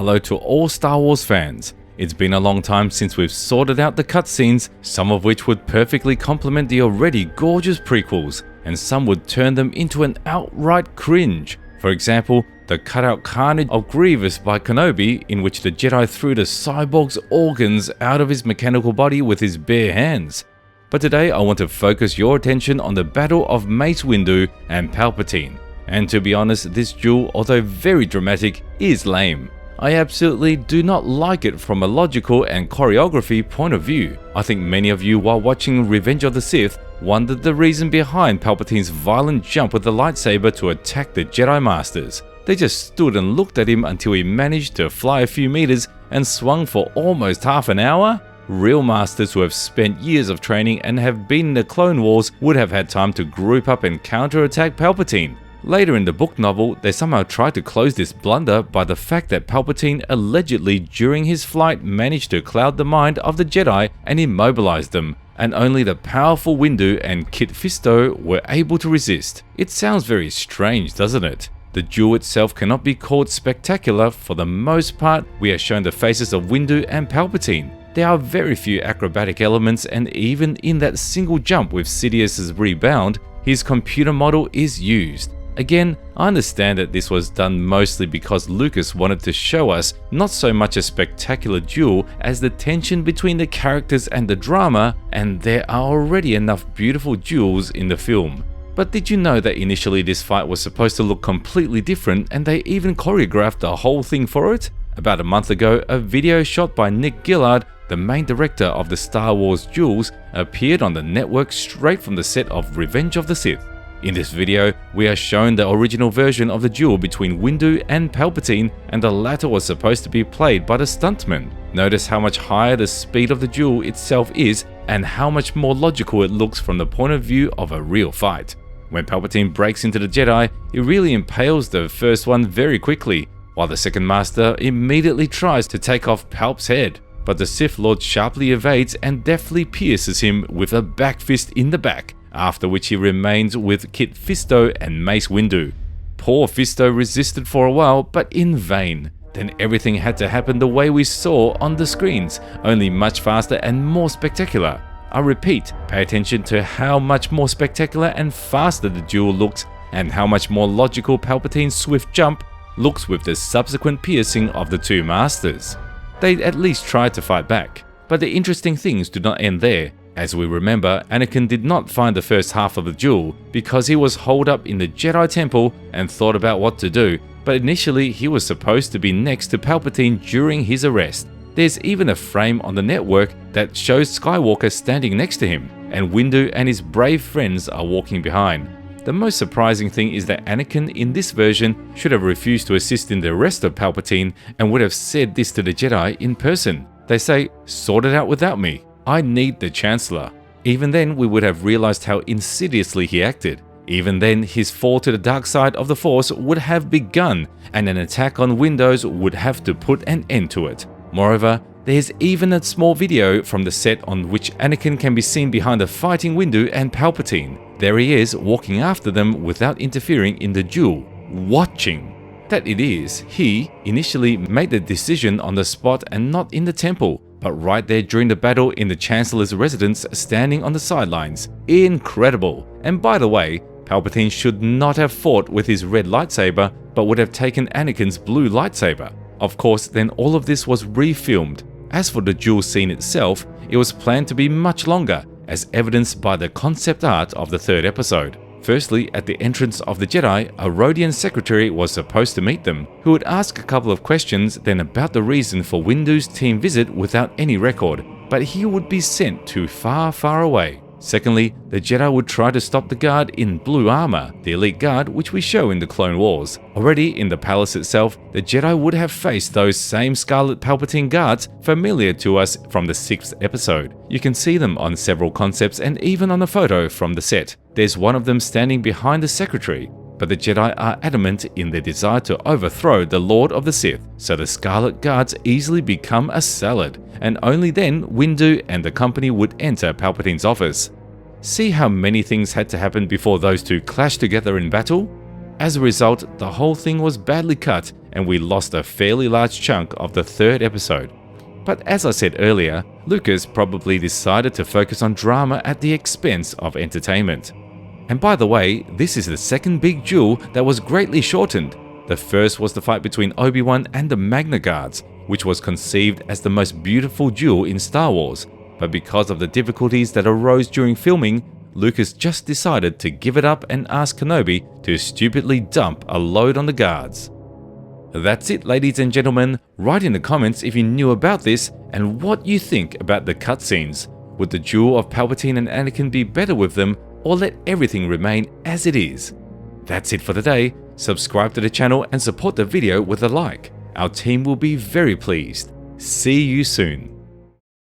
hello to all Star Wars fans. It's been a long time since we've sorted out the cutscenes, some of which would perfectly complement the already gorgeous prequels, and some would turn them into an outright cringe. For example, the cutout carnage of Grievous by Kenobi, in which the Jedi threw the cyborg's organs out of his mechanical body with his bare hands. But today I want to focus your attention on the battle of Mace Windu and Palpatine. And to be honest, this duel, although very dramatic, is lame. I absolutely do not like it from a logical and choreography point of view. I think many of you, while watching Revenge of the Sith, wondered the reason behind Palpatine's violent jump with the lightsaber to attack the Jedi Masters. They just stood and looked at him until he managed to fly a few meters and swung for almost half an hour? Real masters who have spent years of training and have been in the Clone Wars would have had time to group up and counterattack Palpatine. Later in the book novel, they somehow try to close this blunder by the fact that Palpatine allegedly during his flight managed to cloud the mind of the Jedi and immobilize them, and only the powerful Windu and Kit Fisto were able to resist. It sounds very strange, doesn't it? The duel itself cannot be called spectacular. For the most part, we are shown the faces of Windu and Palpatine. There are very few acrobatic elements, and even in that single jump with Sidious's rebound, his computer model is used. Again, I understand that this was done mostly because Lucas wanted to show us not so much a spectacular duel as the tension between the characters and the drama, and there are already enough beautiful duels in the film. But did you know that initially this fight was supposed to look completely different, and they even choreographed the whole thing for it? About a month ago, a video shot by Nick Gillard, the main director of the Star Wars duels, appeared on the network straight from the set of Revenge of the Sith. In this video, we are shown the original version of the duel between Windu and Palpatine, and the latter was supposed to be played by the stuntman. Notice how much higher the speed of the duel itself is, and how much more logical it looks from the point of view of a real fight. When Palpatine breaks into the Jedi, he really impales the first one very quickly, while the second master immediately tries to take off Palp's head. But the Sith Lord sharply evades and deftly pierces him with a back fist in the back, after which he remains with Kit Fisto and Mace Windu. Poor Fisto resisted for a while, but in vain. Then everything had to happen the way we saw on the screens, only much faster and more spectacular. I repeat, pay attention to how much more spectacular and faster the duel looks, and how much more logical Palpatine's swift jump looks with the subsequent piercing of the two masters. They at least tried to fight back, but the interesting things do not end there. As we remember, Anakin did not find the first half of the duel because he was holed up in the Jedi Temple and thought about what to do, but initially he was supposed to be next to Palpatine during his arrest. There's even a frame on the network that shows Skywalker standing next to him, and Windu and his brave friends are walking behind. The most surprising thing is that Anakin in this version should have refused to assist in the arrest of Palpatine and would have said this to the Jedi in person. They say, "Sort it out without me. I need the Chancellor." Even then, we would have realized how insidiously he acted. Even then, his fall to the dark side of the Force would have begun, and an attack on Windows would have to put an end to it. Moreover, there's even a small video from the set on which Anakin can be seen behind the fighting Windu and Palpatine. There he is, walking after them without interfering in the duel, watching. That it is, he initially made the decision on the spot and not in the temple, but right there during the battle in the Chancellor's residence, standing on the sidelines. Incredible! And by the way, Palpatine should not have fought with his red lightsaber, but would have taken Anakin's blue lightsaber. Of course, then all of this was refilmed. As for the duel scene itself, it was planned to be much longer, as evidenced by the concept art of the third episode. Firstly, at the entrance of the Jedi, a Rodian secretary was supposed to meet them, who would ask a couple of questions then about the reason for Windu's team visit without any record, but he would be sent to far, far away. Secondly, the Jedi would try to stop the guard in blue armor, the elite guard which we show in the Clone Wars. Already in the palace itself, the Jedi would have faced those same Scarlet Palpatine guards familiar to us from the 6th episode. You can see them on several concepts and even on a photo from the set. There's one of them standing behind the secretary, but the Jedi are adamant in their desire to overthrow the Lord of the Sith, so the Scarlet Guards easily become a salad, and only then Windu and the company would enter Palpatine's office. See how many things had to happen before those two clashed together in battle? As a result, the whole thing was badly cut, and we lost a fairly large chunk of the third episode. But as I said earlier, Lucas probably decided to focus on drama at the expense of entertainment. And by the way, this is the second big duel that was greatly shortened. The first was the fight between Obi-Wan and the Magna Guards, which was conceived as the most beautiful duel in Star Wars. But because of the difficulties that arose during filming, Lucas just decided to give it up and ask Kenobi to stupidly dump a load on the guards. That's it, ladies and gentlemen. Write in the comments if you knew about this and what you think about the cutscenes. Would the duel of Palpatine and Anakin be better with them, or let everything remain as it is? That's it for today. Subscribe to the channel and support the video with a like. Our team will be very pleased. See you soon.